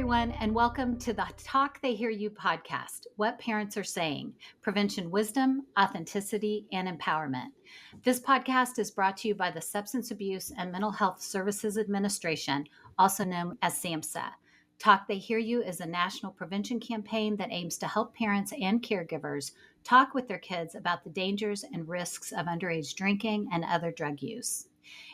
everyone, and welcome to the Talk They Hear You podcast, What Parents Are Saying, Prevention Wisdom, Authenticity, and Empowerment. This podcast is brought to you by the Substance Abuse and Mental Health Services Administration, also known as SAMHSA. Talk They Hear You is a national prevention campaign that aims to help parents and caregivers talk with their kids about the dangers and risks of underage drinking and other drug use.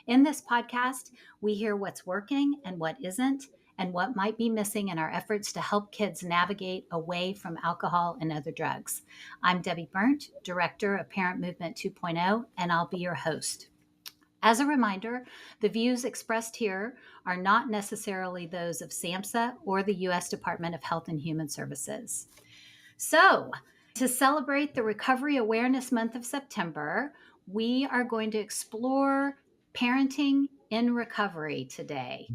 In this podcast, we hear what's working and what isn't, and what might be missing in our efforts to help kids navigate away from alcohol and other drugs. I'm Debbie Burnt, Director of Parent Movement 2.0, and I'll be your host. As a reminder, the views expressed here are not necessarily those of SAMHSA or the U.S. Department of Health and Human Services. So, to celebrate the Recovery Awareness Month of September, we are going to explore parenting in recovery today.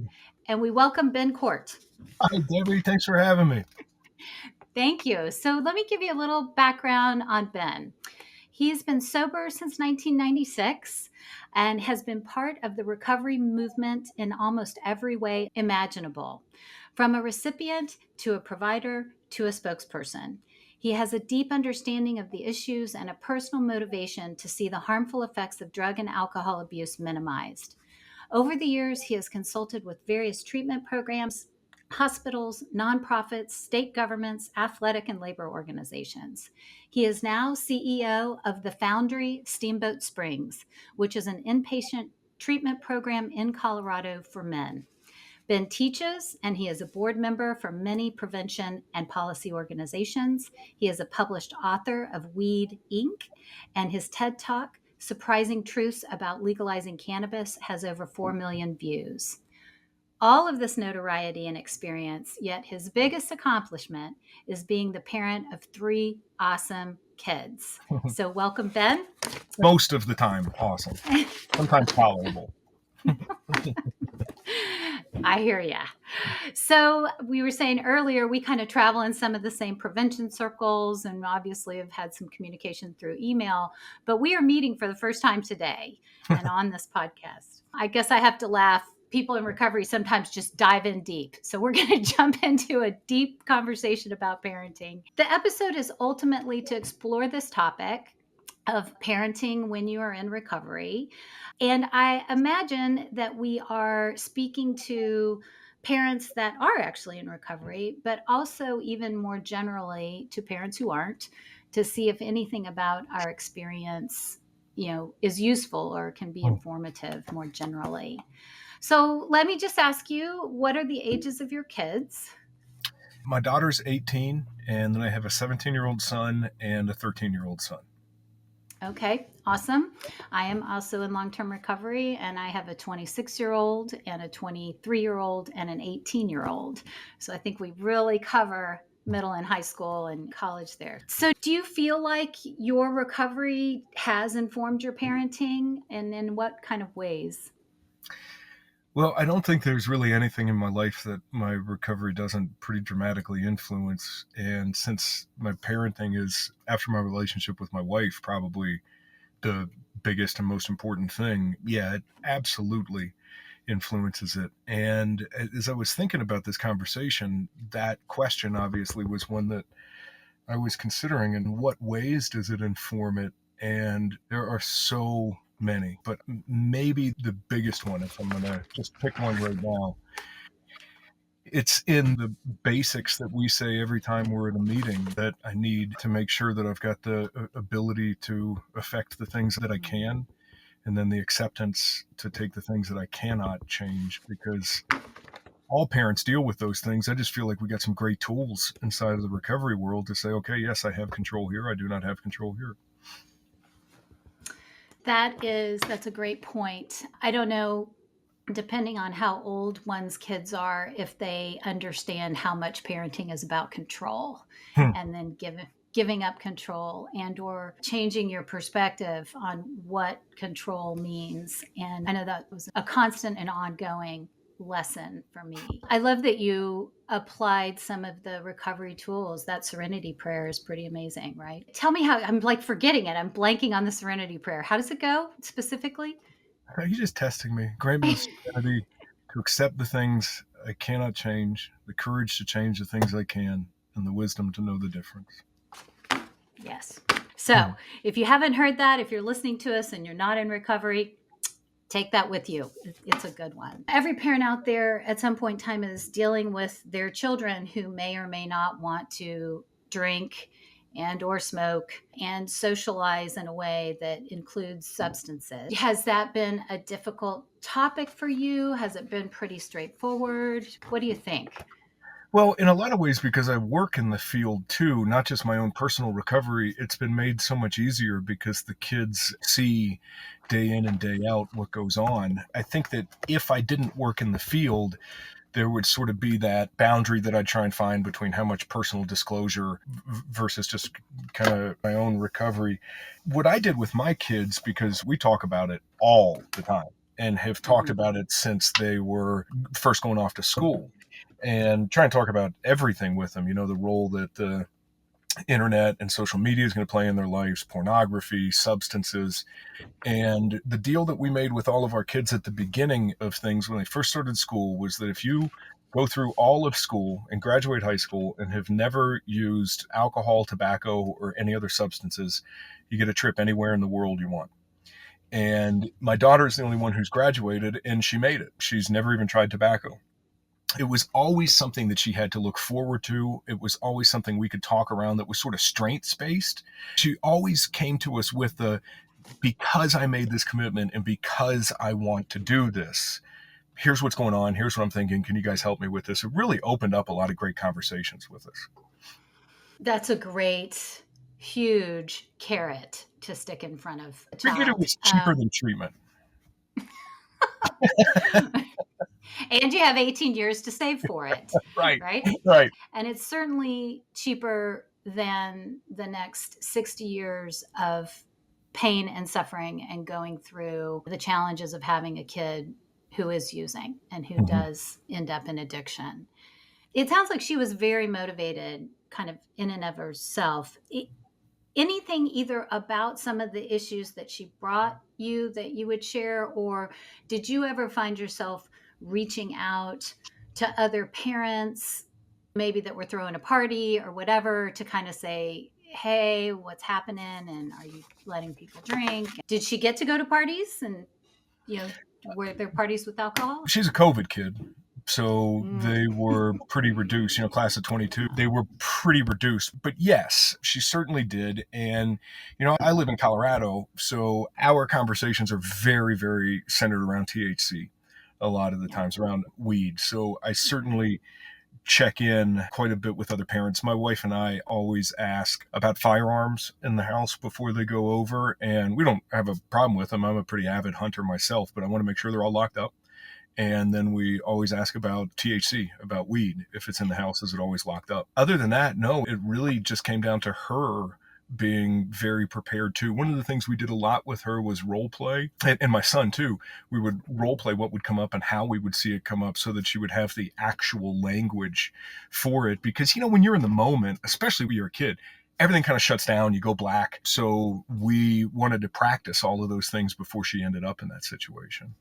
And we welcome Ben Cort. Hi, Debbie. Thanks for having me. Thank you. So let me give you a little background on Ben. He's been sober since 1996 and has been part of the recovery movement in almost every way imaginable, from a recipient to a provider to a spokesperson. He has a deep understanding of the issues and a personal motivation to see the harmful effects of drug and alcohol abuse minimized. Over the years, he has consulted with various treatment programs, hospitals, nonprofits, state governments, athletic and labor organizations. He is now CEO of the Foundry Steamboat Springs, which is an inpatient treatment program in Colorado for men. Ben teaches, and he is a board member for many prevention and policy organizations. He is a published author of Weed, Inc., and his TED Talk, Surprising Truths About Legalizing Cannabis, has over 4 million views. All of this notoriety and experience, yet his biggest accomplishment is being the parent of 3 awesome kids. So welcome, Ben. Most of the time, awesome. Sometimes tolerable. I hear ya. So we were saying earlier, we kind of travel in some of the same prevention circles and obviously have had some communication through email, but we are meeting for the first time today and on this podcast. I guess I have to laugh. People in recovery sometimes just dive in deep. So we're going to jump into a deep conversation about parenting. The episode is ultimately to explore this topic of parenting when you are in recovery. And I imagine that we are speaking to parents that are actually in recovery, but also even more generally to parents who aren't, to see if anything about our experience, is useful or can be informative more generally. So let me just ask you, what are the ages of your kids? My daughter's 18, and then I have a 17-year-old son and a 13-year-old son. Okay, awesome. I am also in long-term recovery, and I have a 26-year-old and a 23-year-old and an 18-year-old. So I think we really cover middle and high school and college there. So do you feel like your recovery has informed your parenting, and in what kind of ways? Well, I don't think there's really anything in my life that my recovery doesn't pretty dramatically influence. And since my parenting is, after my relationship with my wife, probably the biggest and most important thing, yeah, it absolutely influences it. And as I was thinking about this conversation, that question obviously was one that I was considering. In what ways does it inform it? And there are so many, but maybe the biggest one, if I'm going to just pick one right now, it's in the basics that we say every time we're in a meeting, that I need to make sure that I've got the ability to affect the things that I can, and then the acceptance to take the things that I cannot change, because all parents deal with those things. I just feel like we got some great tools inside of the recovery world to say, okay, yes, I have control here. I do not have control here. That's a great point. I don't know, depending on how old one's kids are, if they understand how much parenting is about control and then giving up control and or changing your perspective on what control means. And I know that was a constant and ongoing lesson for me. I love that you applied some of the recovery tools. That serenity prayer is pretty amazing, right? Tell me how. I'm like forgetting it. I'm blanking on the serenity prayer. How does it go specifically? Are you just testing me? Grant me the serenity to accept the things I cannot change, the courage to change the things I can, and the wisdom to know the difference. Yes. So if you haven't heard that, if you're listening to us and you're not in recovery, take that with you. It's a good one. Every parent out there at some point in time is dealing with their children who may or may not want to drink and or smoke and socialize in a way that includes substances. Has that been a difficult topic for you? Has it been pretty straightforward? What do you think? Well, in a lot of ways, because I work in the field too, not just my own personal recovery, it's been made so much easier because the kids see day in and day out what goes on. I think that if I didn't work in the field, there would sort of be that boundary that I'd try and find between how much personal disclosure versus just kind of my own recovery. What I did with my kids, because we talk about it all the time and have talked Mm-hmm. about it since they were first going off to school, and try and talk about everything with them, the role that the internet and social media is going to play in their lives, pornography, substances. And the deal that we made with all of our kids at the beginning of things when they first started school was that if you go through all of school and graduate high school and have never used alcohol, tobacco, or any other substances, you get a trip anywhere in the world you want. And my daughter is the only one who's graduated, and she made it. She's never even tried tobacco. It was always something that she had to look forward to. It was always something we could talk around that was sort of strengths based. She always came to us with the, because I made this commitment and because I want to do this, here's what's going on. Here's what I'm thinking. Can you guys help me with this? It really opened up a lot of great conversations with us. That's a great, huge carrot to stick in front of a Figured it child. was cheaper than treatment. And you have 18 years to save for it, Right. right? Right. And it's certainly cheaper than the next 60 years of pain and suffering and going through the challenges of having a kid who is using and who Mhm. does end up in addiction. It sounds like she was very motivated, kind of in and of herself. Anything either about some of the issues that she brought you that you would share, or did you ever find yourself reaching out to other parents, maybe that were throwing a party or whatever, to kind of say, hey, what's happening, and are you letting people drink? Did she get to go to parties, and were there parties with alcohol? She's a COVID kid. So Mm. they were pretty reduced, class of 22. They were pretty reduced. But yes, she certainly did. And, I live in Colorado. So our conversations are very, very centered around THC a lot of the Yeah. times, around weed. So I certainly check in quite a bit with other parents. My wife and I always ask about firearms in the house before they go over, and we don't have a problem with them. I'm a pretty avid hunter myself, but I want to make sure they're all locked up. And then we always ask about THC, about weed. If it's in the house, is it always locked up? Other than that, no, it really just came down to her being very prepared too. One of the things we did a lot with her was role play, and my son too. We would role play what would come up and how we would see it come up so that she would have the actual language for it. Because, when you're in the moment, especially when you're a kid, everything kind of shuts down, you go black. So we wanted to practice all of those things before she ended up in that situation.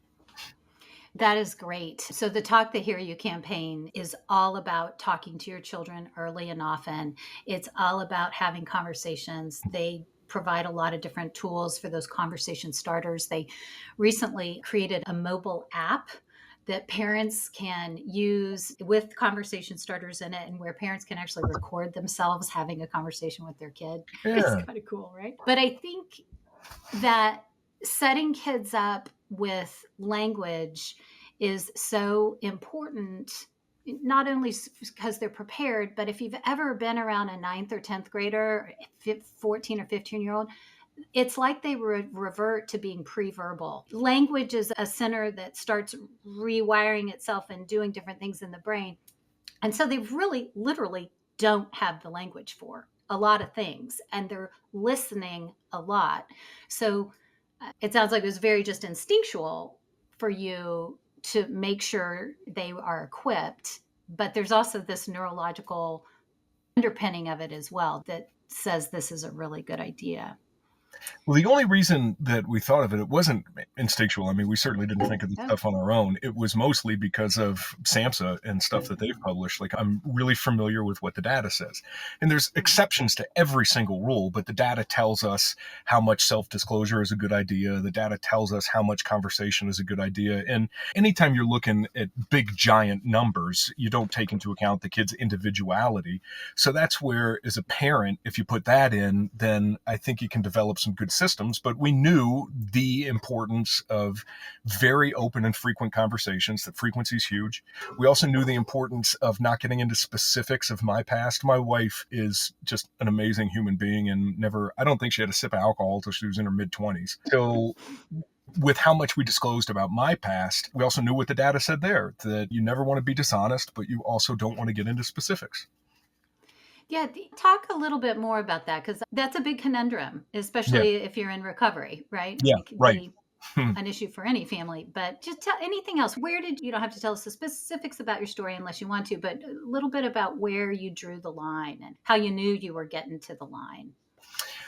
That is great. So, the Talk the Hear You campaign is all about talking to your children early and often. It's all about having conversations. They provide a lot of different tools for those conversation starters. They recently created a mobile app that parents can use with conversation starters in it, and where parents can actually record themselves having a conversation with their kid. It's Yeah. kind of cool, right? But I think that setting kids up with language is so important, not only because they're prepared, but if you've ever been around a ninth or 10th grader, 14 or 15-year-old, it's like they revert to being pre-verbal. Language is a center that starts rewiring itself and doing different things in the brain. And so they really literally don't have the language for a lot of things, and they're listening a lot. So it sounds like it was very just instinctual for you to make sure they are equipped. But there's also this neurological underpinning of it as well that says this is a really good idea. Well, the only reason that we thought of it, it wasn't instinctual. I mean, we certainly didn't think of this Oh. stuff on our own. It was mostly because of SAMHSA and stuff that they've published. Like, I'm really familiar with what the data says. And there's Mhm. exceptions to every single rule, but the data tells us how much self-disclosure is a good idea. The data tells us how much conversation is a good idea. And anytime you're looking at big, giant numbers, you don't take into account the kid's individuality. So that's where, as a parent, if you put that in, then I think you can develop some good systems. But we knew the importance of very open and frequent conversations, that frequency is huge. We also knew the importance of not getting into specifics of my past. My wife is just an amazing human being and never, I don't think she had a sip of alcohol until she was in her mid 20s. So with how much we disclosed about my past, we also knew what the data said there, that you never want to be dishonest, but you also don't want to get into specifics. Yeah, talk a little bit more about that because that's a big conundrum, Yeah. especially if you're in recovery, right? Yeah. It could Right. be an issue for any family, but just tell anything else. Where did you don't have to tell us the specifics about your story unless you want to, but a little bit about where you drew the line and how you knew you were getting to the line.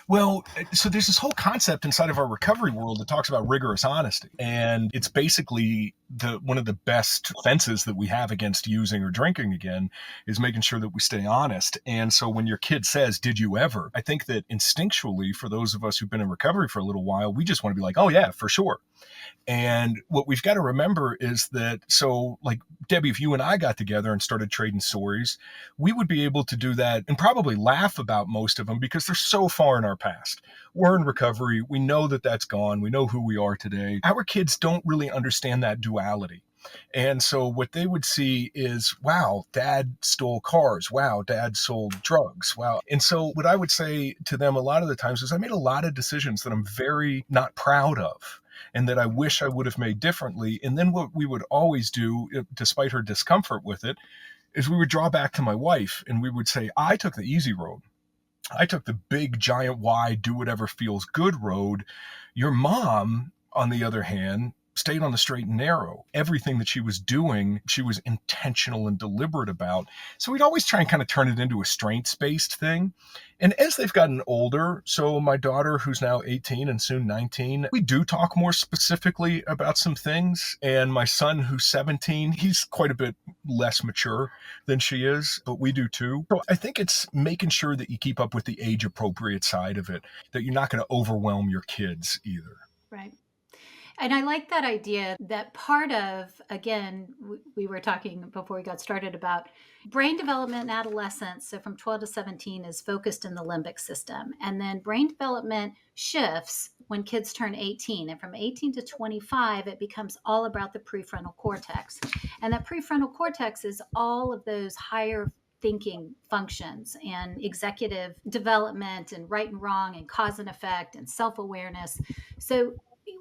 Well, so there's this whole concept inside of our recovery world that talks about rigorous honesty. And it's basically the one of the best fences that we have against using or drinking again is making sure that we stay honest. And so when your kid says, "Did you ever?" I think that instinctually, for those of us who've been in recovery for a little while, we just want to be like, "Oh yeah, for sure." And what we've got to remember is that, so like Debbie, if you and I got together and started trading stories, we would be able to do that and probably laugh about most of them because they're so far in our past. We're in recovery. We know that that's gone. We know who we are today. Our kids don't really understand that duality. And so what they would see is, wow, dad stole cars. Wow, dad sold drugs. Wow. And so what I would say to them a lot of the times is I made a lot of decisions that I'm very not proud of and that I wish I would have made differently. And then what we would always do, despite her discomfort with it, is we would draw back to my wife and we would say, I took the easy road. I took the big, giant, wide, do whatever feels good road. Your mom, on the other hand, stayed on the straight and narrow. Everything that she was doing, she was intentional and deliberate about. So we'd always try and kind of turn it into a strengths based thing. And as they've gotten older, so my daughter, who's now 18 and soon 19, we do talk more specifically about some things. And my son, who's 17, he's quite a bit less mature than she is, but we do too. So I think it's making sure that you keep up with the age appropriate side of it, that you're not going to overwhelm your kids either. Right. And I like that idea that part of, again, we were talking before we got started about brain development in adolescence. So from 12 to 17 is focused in the limbic system. And then brain development shifts when kids turn 18. And from 18 to 25, it becomes all about the prefrontal cortex. And that prefrontal cortex is all of those higher thinking functions and executive development and right and wrong and cause and effect and self awareness. So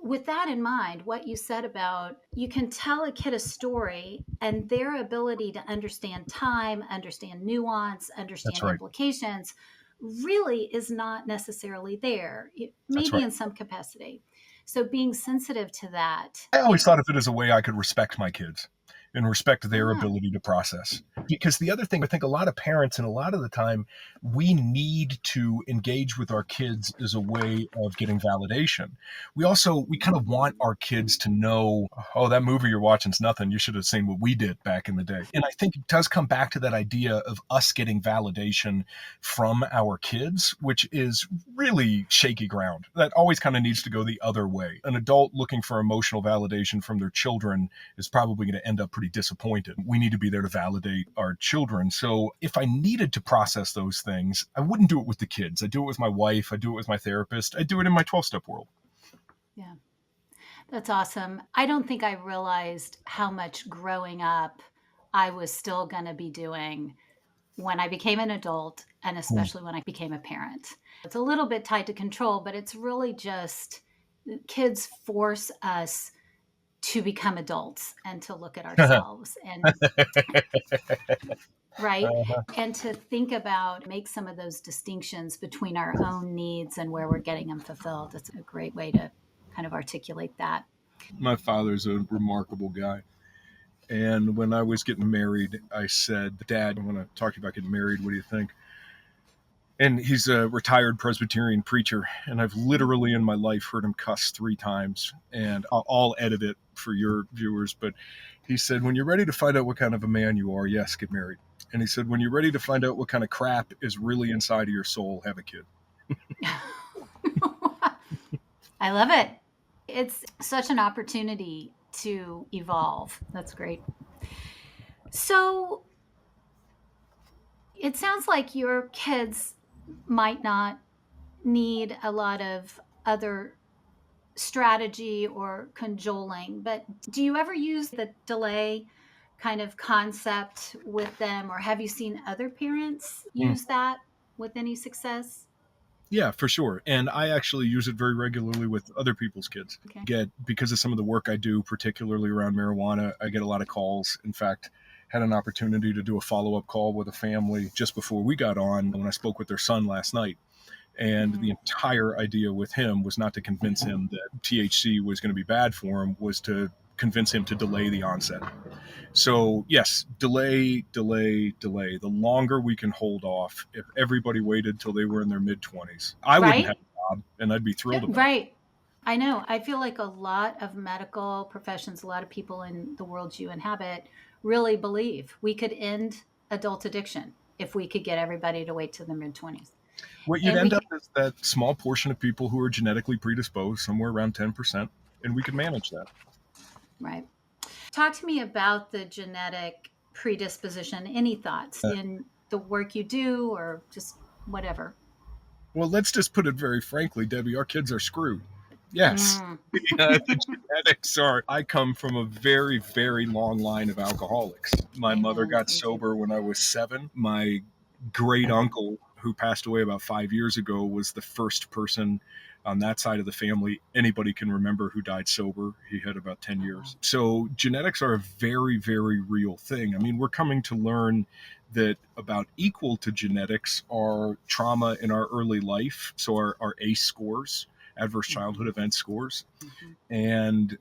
with that in mind, what you said about you can tell a kid a story and their ability to understand time, understand nuance, That's understand right. implications really is not necessarily there, That's maybe right. in some capacity. So being sensitive to that, I always thought of it as a way I could respect my kids and respect their ah, ability to process. Because the other thing, I think a lot of parents, and a lot of the time, we need to engage with our kids as a way of getting validation. We kind of want our kids to know, oh, that movie you're watching is nothing. You should have seen what we did back in the day. And I think it does come back to that idea of us getting validation from our kids, which is really shaky ground. That always kind of needs to go the other way. An adult looking for emotional validation from their children is probably going to end up pretty disappointed. We need to be there to validate our children. So if I needed to process those things, I wouldn't do it with the kids. I do it with my wife. I do it with my therapist. I do it in my 12-step world. yeah, that's awesome. I don't think I realized how much growing up I was still going to be doing when I became an adult and Mm. especially when I became a parent. It's a little bit tied to control, but it's really just kids force us to become adults and to look at ourselves and right and to think about make some of those distinctions between our own needs and where we're getting them fulfilled. It's a great way to kind of articulate that. My father's a remarkable guy. And when I was getting married, I said, Dad, I want to talk to you about getting married. What do you think? And he's a retired Presbyterian preacher, and I've literally in my life heard him cuss 3 times, and I'll edit it for your viewers. But he said, when you're ready to find out what kind of a man you are, yes, get married. And he said, when you're ready to find out what kind of crap is really inside of your soul, have a kid. I love it. It's such an opportunity to evolve. That's great. So it sounds like your kids might not need a lot of other strategy or cajoling, but do you ever use the delay kind of concept with them, or have you seen other parents Mm. use that with any success? Yeah, for sure. And I actually use it very regularly with other people's kids. Okay. Because of some of the work I do, particularly around marijuana, I get a lot of calls. In fact, had an opportunity to do a follow-up call with a family just before we got on when I spoke with their son last night. And the entire idea with him was not to convince him that THC was going to be bad for him, was to convince him to delay the onset. So yes, delay, delay, delay. The longer we can hold off, if everybody waited till they were in their mid-20s, I wouldn't have Right? a job, and I'd be thrilled about it. Right. I know. I feel like a lot of medical professions, a lot of people in the world you inhabit really believe we could end adult addiction if we could get everybody to wait to the mid 20s. What you'd And we end up could, is that small portion of people who are genetically predisposed, somewhere around 10%, and we could manage that. right. Talk to me about the genetic predisposition. Any thoughts in the work you do or just whatever? Well, let's just put it very frankly, Debbie, our kids are screwed. Yes. Mm. The genetics are. I come from a very, very long line of alcoholics. My mother Amen. got Me too. sober when I was 7. My great uncle, who passed away about 5 years ago, was the first person on that side of the family anybody can remember who died sober. He had about 10 Oh, years. So genetics are a very, very real thing. I mean, we're coming to learn that about equal to genetics are trauma in our early life. So our ACE scores, adverse childhood mhm, event scores, mhm. and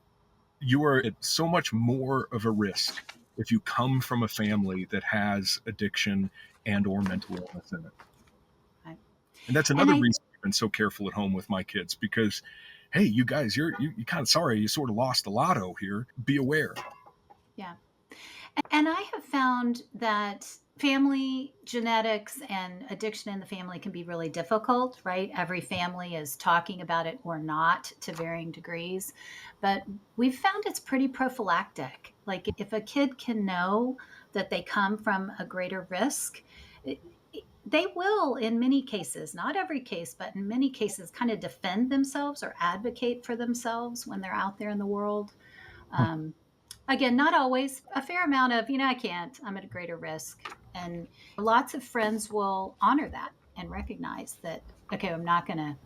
you are at so much more of a risk if you come from a family that has addiction and or mental illness in it. Right. And that's And another I, reason I've been so careful at home with my kids, because hey, you guys, you kind of sorry you sort of lost the lotto here. Be aware. yeah. And I have found that family genetics and addiction in the family can be really difficult, right? Every family is talking about it or not to varying degrees. But we've found it's pretty prophylactic. Like if a kid can know that they come from a greater risk, they will, in many cases, not every case, but in many cases, kind of defend themselves or advocate for themselves when they're out there in the world. Um, Again, not always, a fair amount of, I can't, I'm at a greater risk. And lots of friends will honor that and recognize that, okay, I'm not going to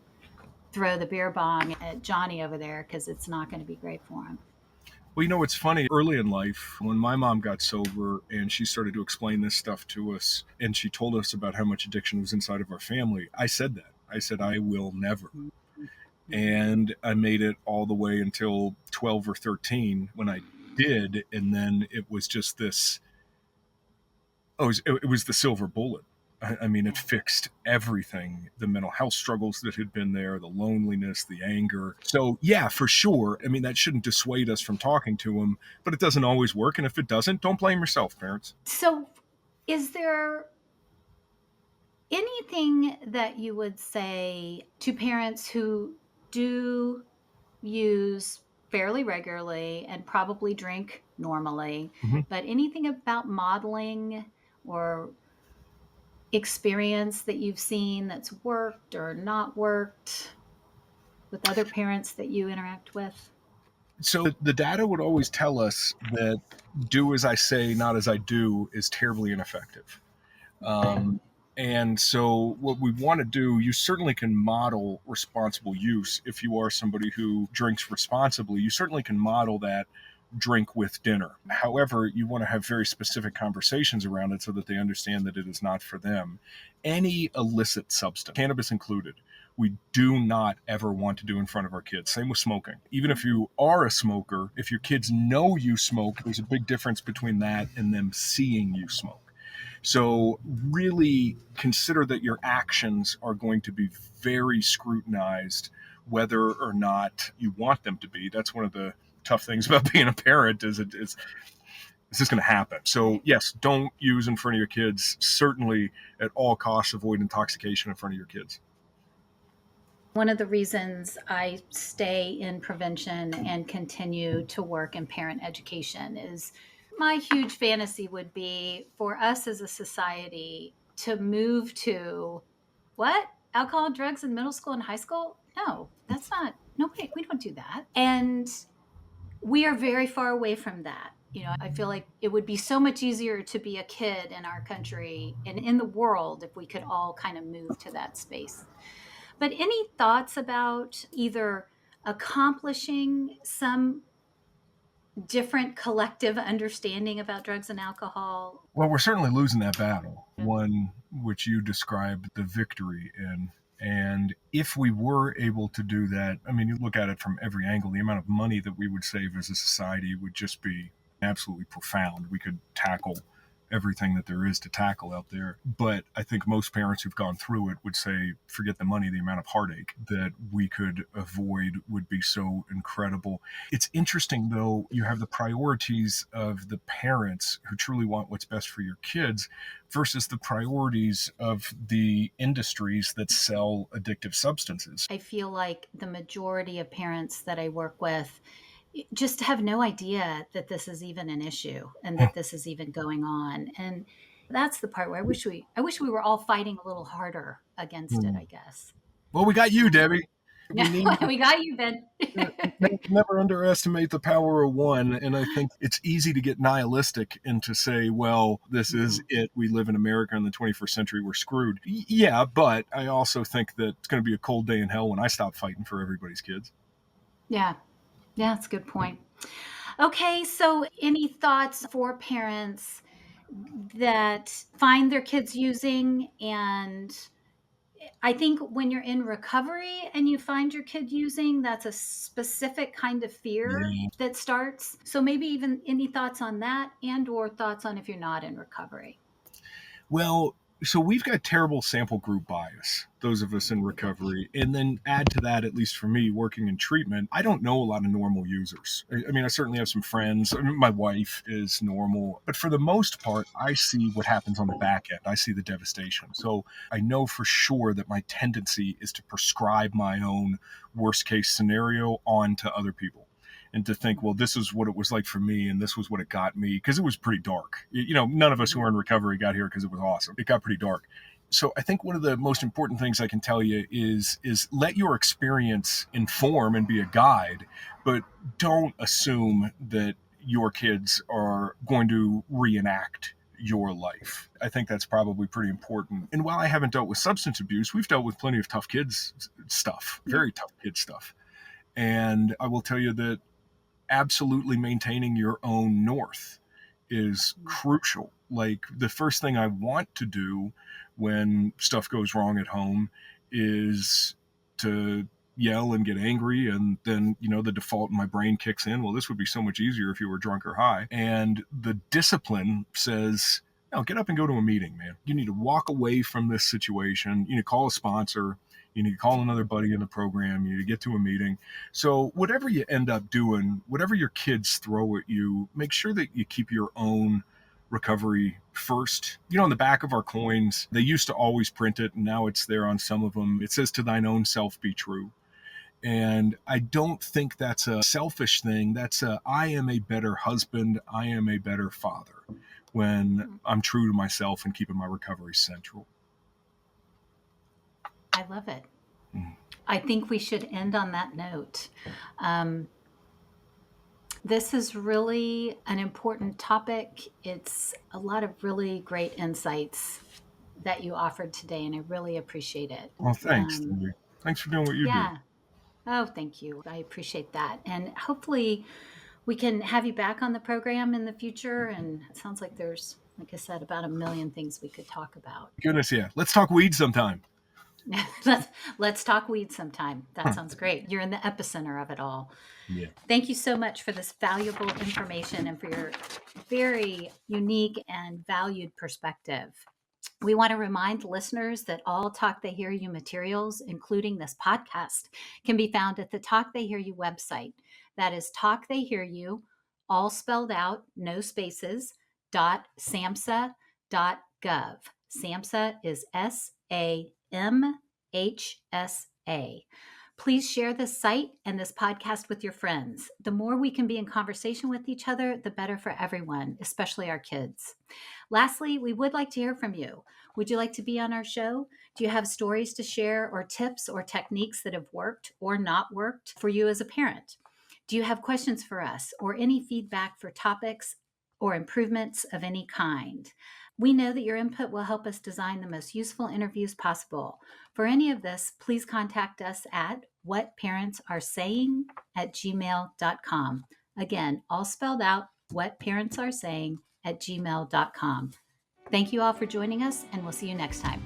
throw the beer bong at Johnny over there because it's not going to be great for him. Well, it's funny. Early in life, when my mom got sober and she started to explain this stuff to us, and she told us about how much addiction was inside of our family, I said that. I said, I will never. Mm-hmm. And I made it all the way until 12 or 13 when I did. And then it was just this, it was the silver bullet. I mean, it Yeah. fixed everything, the mental health struggles that had been there, the loneliness, the anger. So, yeah, for sure. I mean, that shouldn't dissuade us from talking to them, but it doesn't always work. And if it doesn't, don't blame yourself, parents. So, is there anything that you would say to parents who do use fairly regularly and probably drink normally, Mm-hmm. but anything about modeling or experience that you've seen that's worked or not worked with other parents that you interact with? So the data would always tell us that do as I say, not as I do is terribly ineffective. Okay. Um, and so, what we want to do, you certainly can model responsible use. If you are somebody who drinks responsibly, you certainly can model that drink with dinner. However, you want to have very specific conversations around it so that they understand that it is not for them. Any illicit substance, cannabis included, we do not ever want to do in front of our kids. Same with smoking. Even if you are a smoker, if your kids know you smoke, there's a big difference between that and them seeing you smoke. So really consider that your actions are going to be very scrutinized, whether or not you want them to be. That's one of the tough things about being a parent is this going to happen. So Right. yes, don't use in front of your kids. Certainly at all costs, avoid intoxication in front of your kids. One of the reasons I stay in prevention and continue to work in parent education is my huge fantasy would be for us as a society to move to what? Alcohol, drugs in middle school and high school? No, that's not, nobody, we don't do that. And we are very far away from that. I feel like it would be so much easier to be a kid in our country and in the world if we could all kind of move to that space. But any thoughts about either accomplishing some different collective understanding about drugs and alcohol? Well, we're certainly losing that battle, one which you described the victory in. And if we were able to do that, I mean, you look at it from every angle, the amount of money that we would save as a society would just be absolutely profound. We could tackle everything that there is to tackle out there. But I think most parents who've gone through it would say, forget the money, the amount of heartache that we could avoid would be so incredible. It's interesting, though, you have the priorities of the parents who truly want what's best for your kids versus the priorities of the industries that sell addictive substances. I feel like the majority of parents that I work with just have no idea that this is even an issue and that this is even going on. And that's the part where I wish we were all fighting a little harder against it, I guess. Well, we got you, Debbie. We need We got you, Ben. never underestimate the power of one. And I think it's easy to get nihilistic and to say, well, this is Mhm. it. We live in America in the 21st century. We're screwed. Yeah, but I also think that it's going to be a cold day in hell when I stop fighting for everybody's kids. Yeah. Yeah, that's a good point. Okay, so any thoughts for parents that find their kids using? And I think when you're in recovery and you find your kid using, that's a specific kind of fear Yeah. that starts. So maybe even any thoughts on that and or thoughts on if you're not in recovery. Well, so we've got terrible sample group bias, those of us in recovery. And then add to that, at least for me, working in treatment, I don't know a lot of normal users. I mean, I certainly have some friends. I mean, my wife is normal. But for the most part, I see what happens on the back end. I see the devastation. So I know for sure that my tendency is to prescribe my own worst case scenario onto other people and to think, well, this is what it was like for me, and this was what it got me, because it was pretty dark. None of us who are in recovery got here because it was awesome. It got pretty dark. So I think one of the most important things I can tell you is let your experience inform and be a guide, but don't assume that your kids are going to reenact your life. I think that's probably pretty important. And while I haven't dealt with substance abuse, we've dealt with plenty of tough kids stuff, Yeah. very tough kid stuff. And I will tell you that absolutely maintaining your own north is crucial. Like the first thing I want to do when stuff goes wrong at home is to yell and get angry, and then the default in my brain kicks in, well, this would be so much easier if you were drunk or high. And the discipline says, no, get up and go to a meeting, man. You need to walk away from this situation. You need to call a sponsor. You need to call another buddy in the program. You need to get to a meeting. So whatever you end up doing, whatever your kids throw at you, make sure that you keep your own recovery first. On the back of our coins, they used to always print it, and now it's there on some of them. It says, to thine own self be true. And I don't think that's a selfish thing. That's I am a better husband. I am a better father when I'm true to myself and keeping my recovery central. I love it. I think we should end on that note. Um, this is really an important topic. It's a lot of really great insights that you offered today, and I really appreciate it. Well, thanks, Um, Cindy. Thanks for doing what you do. yeah. Oh, thank you. I appreciate that. And hopefully we can have you back on the program in the future. And it sounds like there's, like I said, about a million things we could talk about. Goodness, yeah. Let's talk weed sometime. Let's talk weed sometime. That sounds great. You're in the epicenter of it all. Yeah. Thank you so much for this valuable information and for your very unique and valued perspective. We want to remind listeners that all Talk They Hear You materials, including this podcast, can be found at the Talk They Hear You website. That is Talk They Hear You, all spelled out, no spaces, .samhsa.gov. SAMHSA is SAMHSA. Please share this site and this podcast with your friends. The more we can be in conversation with each other, the better for everyone, especially our kids. Lastly, we would like to hear from you. Would you like to be on our show? Do you have stories to share or tips or techniques that have worked or not worked for you as a parent? Do you have questions for us or any feedback for topics or improvements of any kind? We know that your input will help us design the most useful interviews possible. For any of this, please contact us at whatparentsaresaying@gmail.com. Again, all spelled out, whatparentsaresaying@gmail.com. Thank you all for joining us, and we'll see you next time.